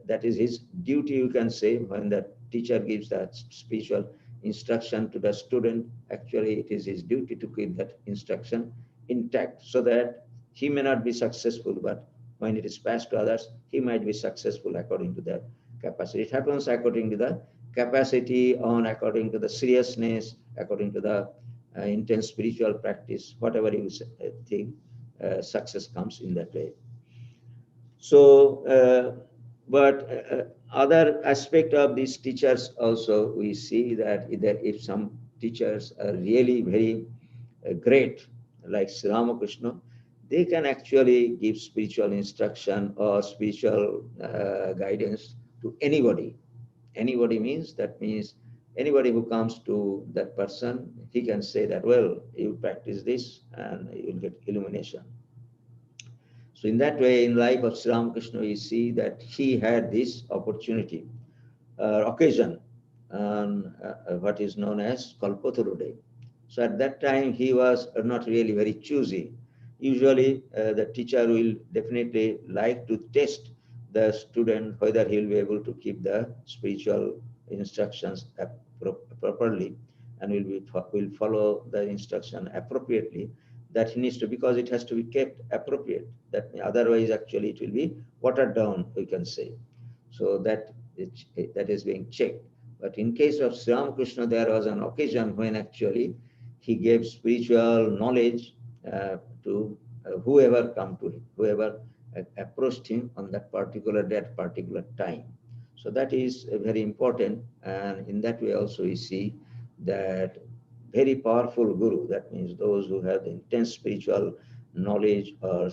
that is his duty, you can say, when the teacher gives that spiritual instruction to the student. Actually, it is his duty to keep that instruction intact so that he may not be successful, but when it is passed to others, he might be successful according to their capacity. It happens according to the capacity, according to the seriousness, according to the intense spiritual practice, whatever you think, success comes in that way. So, other aspect of these teachers also, we see that if some teachers are really very great, like Sri Ramakrishna, they can actually give spiritual instruction or spiritual guidance to anybody. Anybody means, that means anybody who comes to that person, he can say that, well, you practice this and you'll get illumination. So in that way, in life of Sri Ramakrishna, we see that he had this opportunity, occasion, on what is known as Kalpataru Day. So at that time, he was not really very choosy. Usually, the teacher will definitely like to test the student whether he will be able to keep the spiritual instructions properly and will follow the instruction appropriately. That he needs to, because it has to be kept appropriate. That otherwise, actually, it will be watered down, we can say. So that is being checked. But in case of Sri Ramakrishna, there was an occasion when actually he gave spiritual knowledge to whoever come to him, whoever approached him on that particular time. So that is very important, and in that way also we see that very powerful guru, that means those who have intense spiritual knowledge or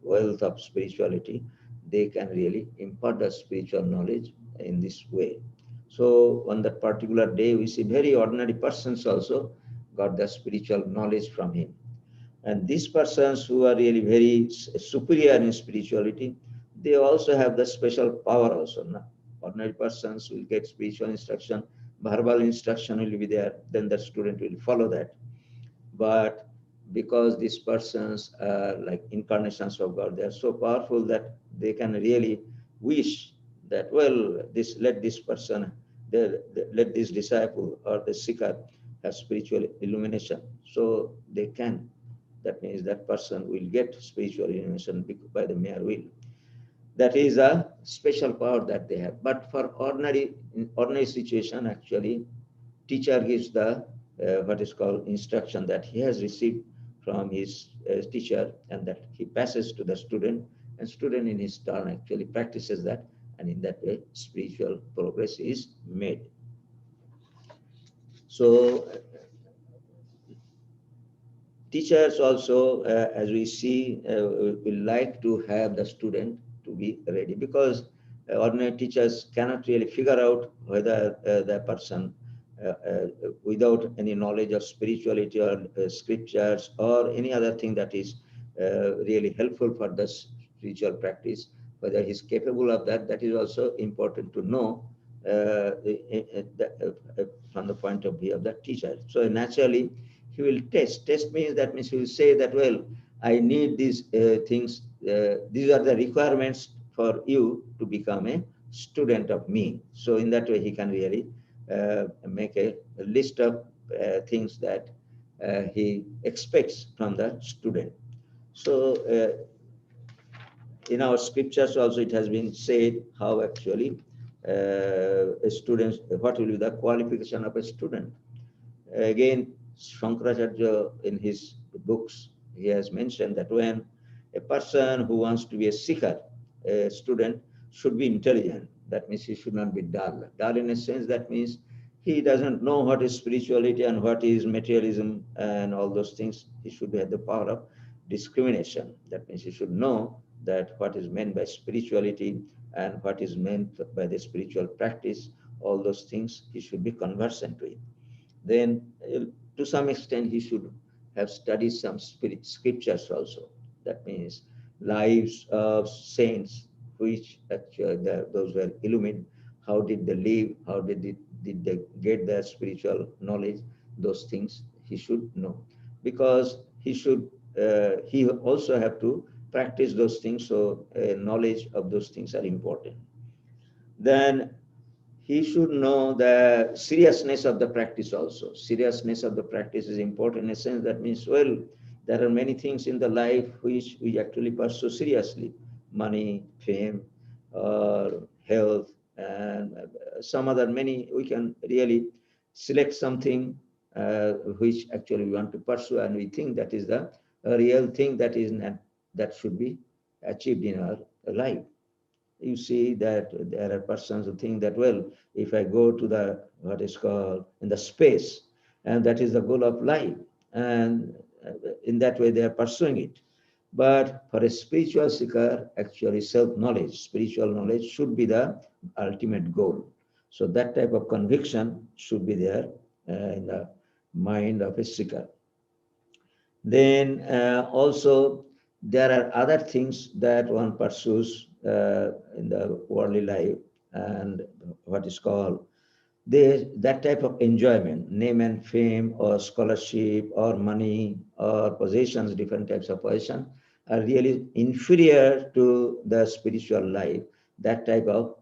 wealth of spirituality, they can really impart the spiritual knowledge in this way. So on that particular day, we see very ordinary persons also got the spiritual knowledge from him. And these persons who are really very superior in spirituality, they also have the special power also. No? Ordinary persons will get spiritual instruction, verbal instruction will be there, then the student will follow that. But because these persons are like incarnations of God, they are so powerful that they can really wish that, well, let this person, let this disciple or the seeker have spiritual illumination. So they can. That means that person will get spiritual illumination by the mere will. That is a special power that they have. But for in ordinary situation, actually, teacher gives the what is called instruction that he has received from his teacher, and that he passes to the student, and student in his turn actually practices that, and in that way spiritual progress is made. So teachers also, as we see, will like to have the student to be ready, because ordinary teachers cannot really figure out whether the person without any knowledge of spirituality or scriptures or any other thing that is really helpful for the spiritual practice, whether he's capable of that. That is also important to know from the point of view of the teacher. So naturally, he will test. Test means, that means he will say that, well, I need these things. These are the requirements for you to become a student of me. So in that way, he can really make a list of things that he expects from the student. So in our scriptures also it has been said how actually a student, what will be the qualification of a student. Again, Shankaracharya in his books, he has mentioned that when a person who wants to be a seeker, a student, should be intelligent. That means he should not be dull. Dull in a sense, that means he doesn't know what is spirituality and what is materialism and all those things. He should have the power of discrimination. That means he should know that what is meant by spirituality and what is meant by the spiritual practice. All those things he should be conversant with. Then to some extent he should have studied some scriptures also. That means lives of saints, which actually those were illumined. How did they live? How did they get their spiritual knowledge? Those things he should know, because he also have to practice those things. So knowledge of those things are important. Then he should know the seriousness of the practice also. Seriousness of the practice is important in a sense. That means, well, there are many things in the life which we actually pursue seriously. Money, fame, health, and some other many. We can really select something which actually we want to pursue, and we think that is the real thing that should be achieved in our life. You see that there are persons who think that, well, if I go to the, what is called, in the space, and that is the goal of life, and in that way they are pursuing it. But for a spiritual seeker, actually self-knowledge, spiritual knowledge should be the ultimate goal. So that type of conviction should be there in the mind of a seeker. Then also there are other things that one pursues in the worldly life, and what is called that type of enjoyment, name and fame or scholarship or money or possessions, different types of possession are really inferior to the spiritual life. That type of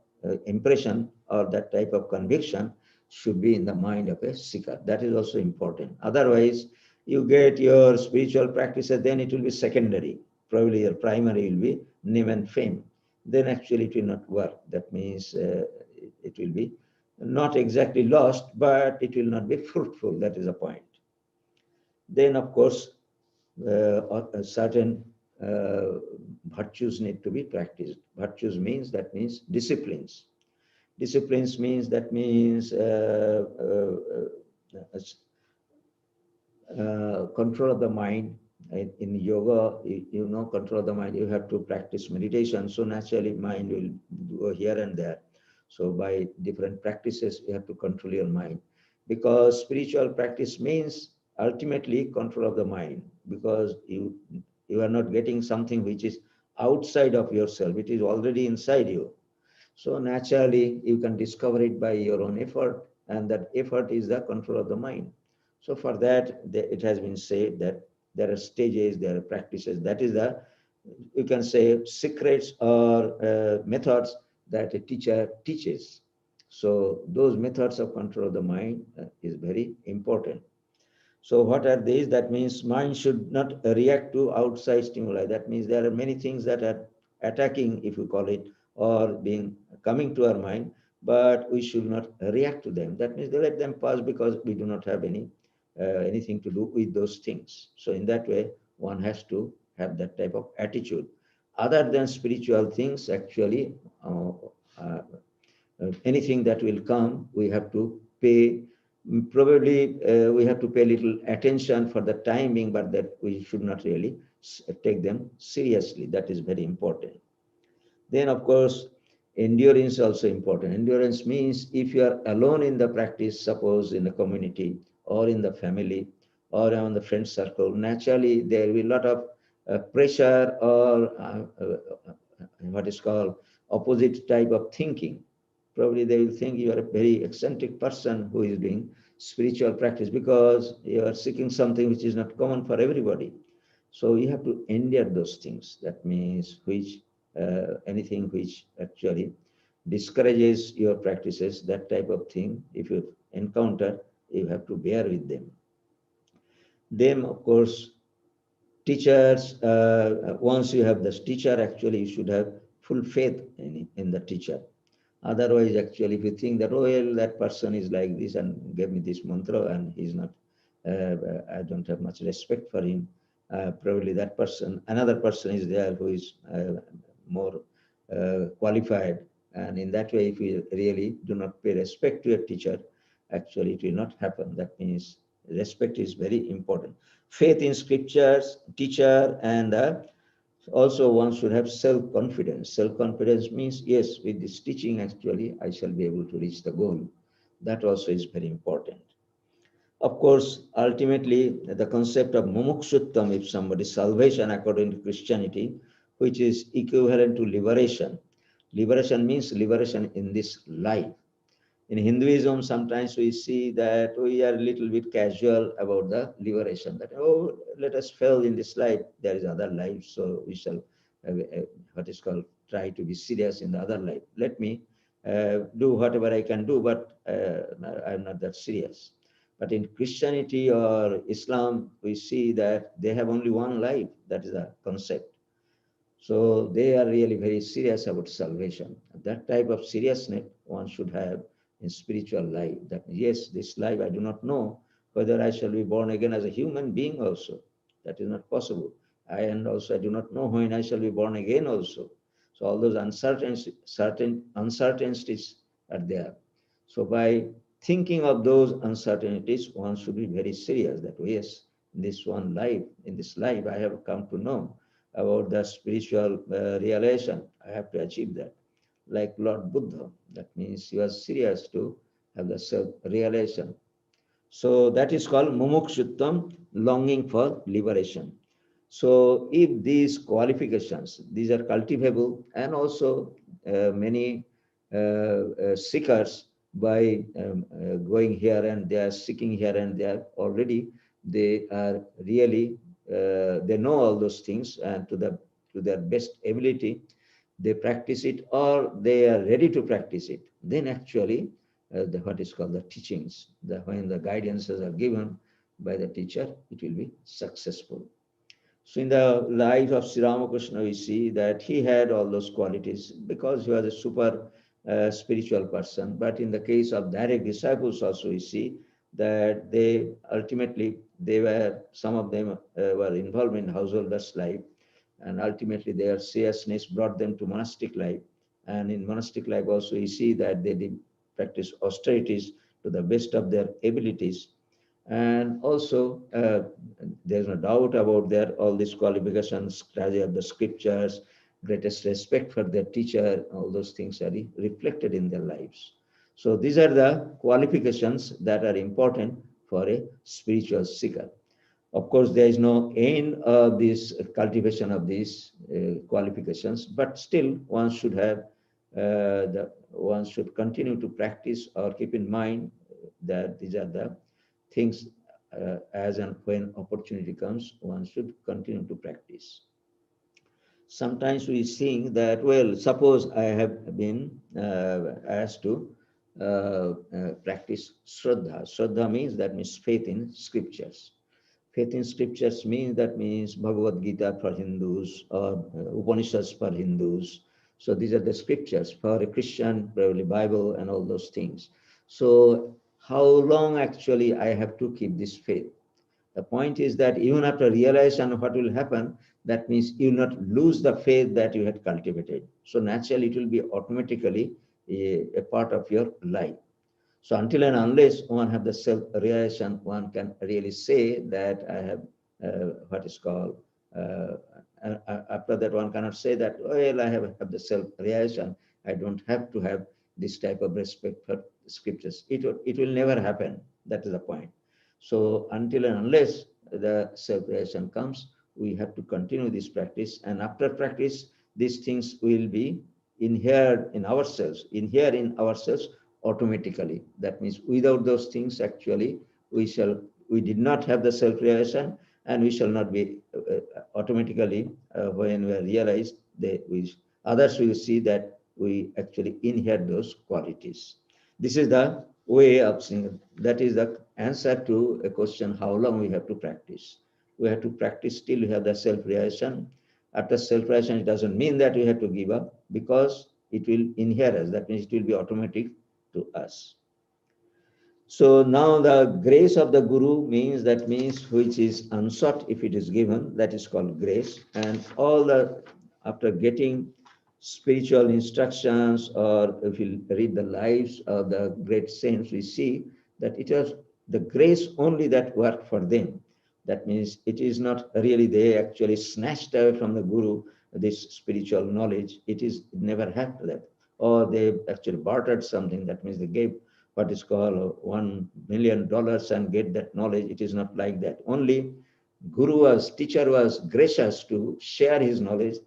impression or that type of conviction should be in the mind of a seeker. That is also important. Otherwise, you get your spiritual practices, then it will be secondary. Probably your primary will be name and fame. Then actually it will not work. That means it will be not exactly lost, but it will not be fruitful. That is the point. Then, of course, certain virtues need to be practiced. Virtues means, that means disciplines. Disciplines means, that means control of the mind. In yoga, you know, control of the mind, you have to practice meditation. So naturally, mind will go here and there. So by different practices, you have to control your mind. Because spiritual practice means ultimately control of the mind, because you are not getting something which is outside of yourself. It is already inside you. So naturally, you can discover it by your own effort, and that effort is the control of the mind. So for that, it has been said that there are stages, there are practices. That is the, you can say, secrets or methods that a teacher teaches. So those methods of control of the mind is very important. So what are these? That means mind should not react to outside stimuli. That means there are many things that are attacking, if you call it, or being coming to our mind, but we should not react to them. That means they let them pass because we do not have anything to do with those things. So in that way, one has to have that type of attitude. Other than spiritual things, actually, uh, anything that will come, we have to pay, probably we have to pay little attention for the timing, but that we should not really take them seriously. That is very important. Then, of course, endurance is also important. Endurance means if you are alone in the practice, suppose in the community or in the family or on the friend circle, naturally there will be a lot of pressure or what is called opposite type of thinking. Probably they will think you are a very eccentric person who is doing spiritual practice because you are seeking something which is not common for everybody. So you have to endure those things. That means anything which actually discourages your practices, that type of thing, if you encounter, you have to bear with them. Then, of course, teachers, once you have this teacher, actually you should have full faith in the teacher. Otherwise, actually, if you think that, oh, well, that person is like this and gave me this mantra and he's not, I don't have much respect for him. Probably that person, another person is there who is more qualified. And in that way, if we really do not pay respect to a teacher, actually it will not happen. That means respect is very important. Faith in scriptures, teacher, and also one should have self-confidence. Self-confidence means, yes, with this teaching, actually, I shall be able to reach the goal. That also is very important. Of course, ultimately, the concept of mumukshuttam, if somebody salvation according to Christianity, which is equivalent to liberation. Liberation means liberation in this life. In Hinduism, sometimes we see that we are a little bit casual about the liberation. That, oh, let us fail in this life. There is other life, so we shall, what is called, try to be serious in the other life. Let me do whatever I can do, but I'm not that serious. But in Christianity or Islam, we see that they have only one life. That is the concept. So they are really very serious about salvation. That type of seriousness one should have in spiritual life. That yes, this life I do not know whether I shall be born again as a human being also. That is not possible. And also I do not know when I shall be born again also. So all those uncertainties are there. So by thinking of those uncertainties, one should be very serious that yes, in this one life, in this life, I have come to know about the spiritual realization. I have to achieve that. Like Lord Buddha, that means he was serious to have the self-realization. So that is called mumukshuttam, longing for liberation. So if these qualifications, these are cultivable, and also many seekers by going here and they are seeking here and there already, they are really, they know all those things and to their best ability, they practice it or they are ready to practice it. Then actually what is called the teachings, when the guidances are given by the teacher, it will be successful. So in the life of Sri Ramakrishna, we see that he had all those qualities because he was a super spiritual person. But in the case of direct disciples also, we see that they ultimately, some of them were involved in householders' life, and ultimately their seriousness brought them to monastic life. And in monastic life also, we see that they did practice austerities to the best of their abilities. And also, there's no doubt about their all these qualifications, study of the scriptures, greatest respect for their teacher, all those things are reflected in their lives. So these are the qualifications that are important for a spiritual seeker. Of course, there is no end of this cultivation of these qualifications, but still one should have one should continue to practice or keep in mind that these are the things as and when opportunity comes, one should continue to practice. Sometimes we think that, well, suppose I have been asked to practice Shraddha. Shraddha means, that means faith in scriptures. Faith in scriptures means, that means Bhagavad Gita for Hindus, or Upanishads for Hindus. So these are the scriptures. For a Christian, probably Bible and all those things. So how long actually I have to keep this faith? The point is that even after realization, what will happen, that means you will not lose the faith that you had cultivated. So naturally, it will be automatically a part of your life. So until and unless one have the self-realization, one can really say that I have what is called, after that one cannot say that, well, I have the self-realization, I don't have to have this type of respect for scriptures. It will never happen. That is the point. So until and unless the self-realization comes, we have to continue this practice. And after practice, these things will be inherent in ourselves automatically. That means without those things, actually, we did not have the self-realization, and we shall not be automatically, when we realize that others will see that we actually inherit those qualities. This is the way of seeing. That is the answer to a question, how long we have to practice. We have to practice till we have the self-realization. After self-realization, it doesn't mean that we have to give up, because it will inherit. That means it will be automatic to us. So now the grace of the Guru means, that means which is unsought, if it is given, that is called grace. And all the, after getting spiritual instructions, or if you read the lives of the great saints, we see that it was the grace only that worked for them. That means it is not really they actually snatched away from the Guru this spiritual knowledge. It never happened that. Or they actually bartered something. That means they gave what is called $1 million and get that knowledge. It is not like that. Only teacher was gracious to share his knowledge.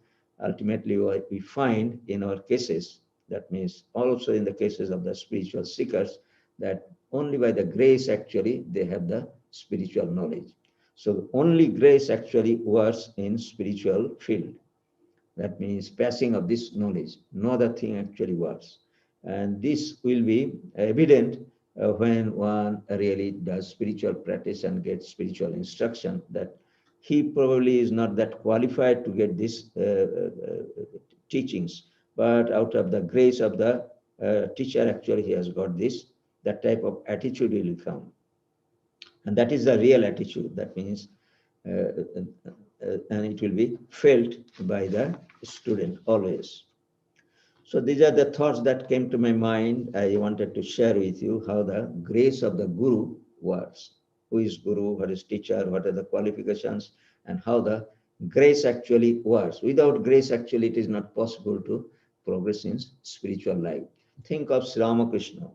Ultimately, what we find in our cases, that means also in the cases of the spiritual seekers, that only by the grace actually they have the spiritual knowledge. So only grace actually works in spiritual field. That means passing of this knowledge. No other thing actually works. And this will be evident when one really does spiritual practice and gets spiritual instruction, that he probably is not that qualified to get these teachings, but out of the grace of the teacher, actually he has got this, that type of attitude will come. And that is the real attitude. That means, and it will be felt by the student always. So these are the thoughts that came to my mind. I wanted to share with you how the grace of the Guru works. Who is Guru, what is teacher, what are the qualifications, and how the grace actually works. Without grace, actually, it is not possible to progress in spiritual life. Think of Sri Ramakrishna.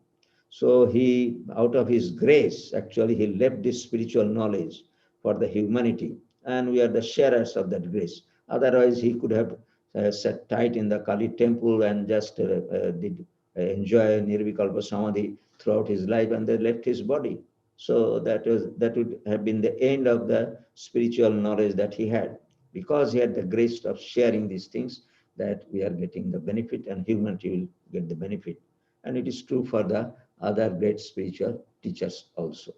So he, out of his grace, actually, he left this spiritual knowledge for the humanity, and we are the sharers of that grace. Otherwise, he could have sat tight in the Kali temple and just did enjoy Nirvikalpa Samadhi throughout his life, and then left his body. So that would have been the end of the spiritual knowledge that he had, because he had the grace of sharing these things, that we are getting the benefit and humanity will get the benefit. And it is true for the other great spiritual teachers also.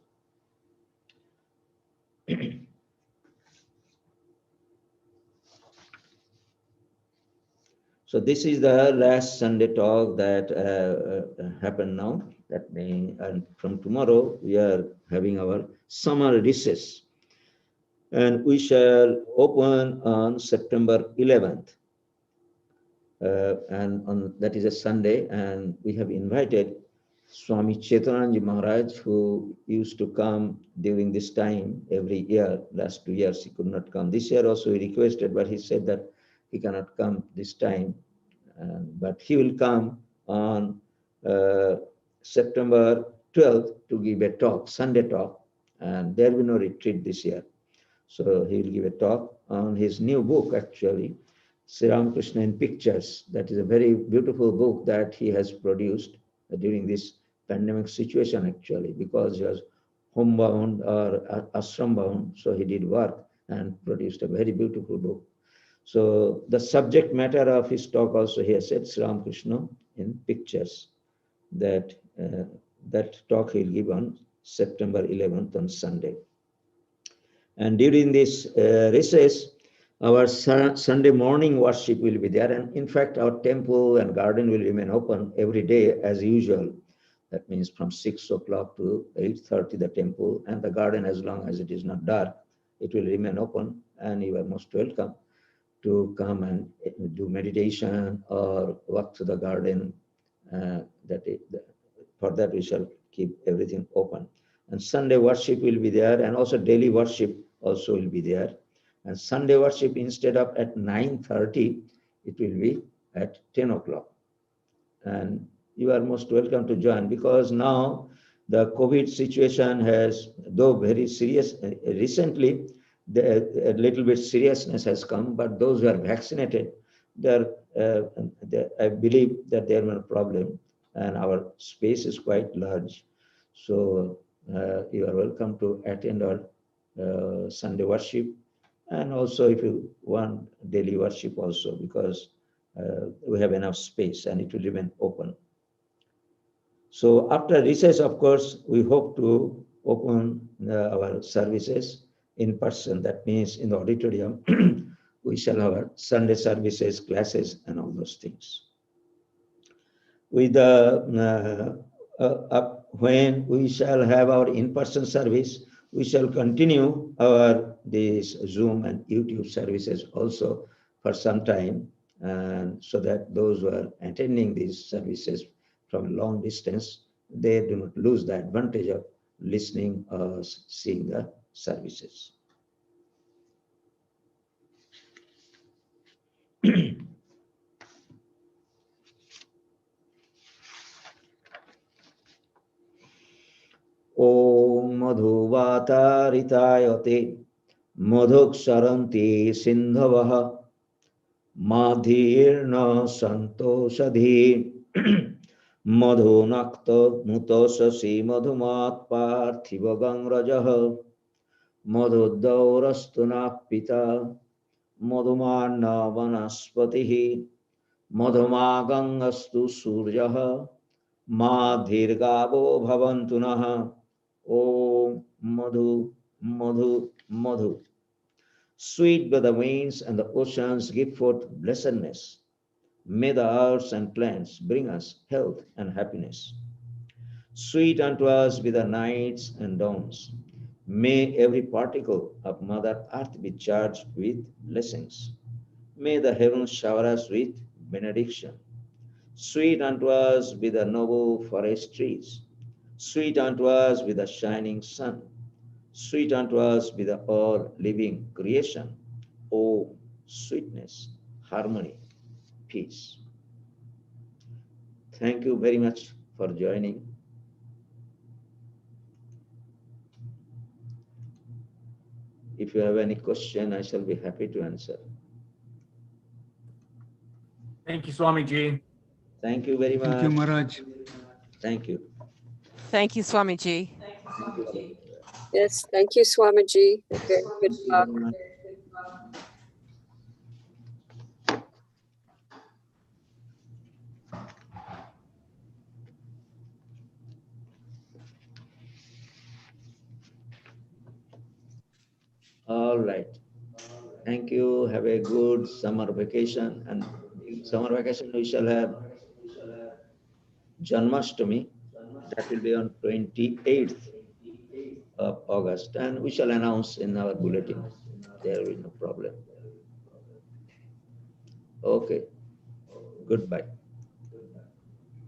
So this is the last Sunday talk that happened now. That may, and from tomorrow we are having our summer recess, and we shall open on September 11th, and on that is a Sunday, and we have invited Swami Chetananji Maharaj, who used to come during this time every year. Last 2 years he could not come. This year also he requested, but he said that he cannot come this time. But he will come on September 12th to give a talk, Sunday talk, and there will be no retreat this year. So he will give a talk on his new book, actually, Sri Ramakrishna in Pictures. That is a very beautiful book that he has produced during this pandemic situation, actually, because he was homebound or ashram bound. So he did work and produced a very beautiful book. So the subject matter of his talk also he has said Sri Ramakrishna in pictures. That that talk he'll give on September 11th on Sunday. And during this recess, our Sunday morning worship will be there. And in fact, our temple and garden will remain open every day as usual. That means from 6 o'clock to 8:30, the temple and the garden, as long as it is not dark, it will remain open. And you are most welcome to come and do meditation or walk to the garden. For that, we shall keep everything open. And Sunday worship will be there, and also daily worship also will be there. And Sunday worship, instead of at 9:30, it will be at 10 o'clock. And you are most welcome to join, because now the COVID situation has, though very serious, recently a little bit seriousness has come, but those who are vaccinated, I believe that there are no problem, and our space is quite large. So you are welcome to attend our Sunday worship, and also if you want daily worship also, because we have enough space and it will remain open. So after recess, of course, we hope to open our services in person. That means in the auditorium, we shall have our Sunday services, classes, and all those things. With when we shall have our in-person service, we shall continue our this Zoom and YouTube services also for some time, and so that those who are attending these services from a long distance, they do not lose the advantage of listening or seeing the services. Om madhuvataritāyate madhuksharanti sindhavaha madhirna santoshadhi madhunakta mutosasi madhumat parthivagangrajah madhudaurastunapita madhumanna vanaspatihi madhumagangastu surjah madhirgavo bhavantunah. Om Madhu, Madhu, Madhu. Sweet by the winds and the oceans give forth blessedness. May the earths and plants bring us health and happiness. Sweet unto us be the nights and dawns. May every particle of Mother Earth be charged with blessings. May the heavens shower us with benediction. Sweet unto us be the noble forest trees. Sweet unto us be the shining sun. Sweet unto us be the all-living creation. Oh, sweetness, harmony, peace. Thank you very much for joining. If you have any question, I shall be happy to answer. Thank you, Swamiji. Thank you very much. Thank you, Maharaj. Thank you. Thank you, Swamiji. Thank you. Yes, thank you, Swamiji. Very good talk. Very much. All right. Thank you. Have a good summer vacation. And summer vacation we shall have Janmashtami. That will be on 28th of August. And we shall announce in our bulletin. There will be no problem. Okay. Goodbye.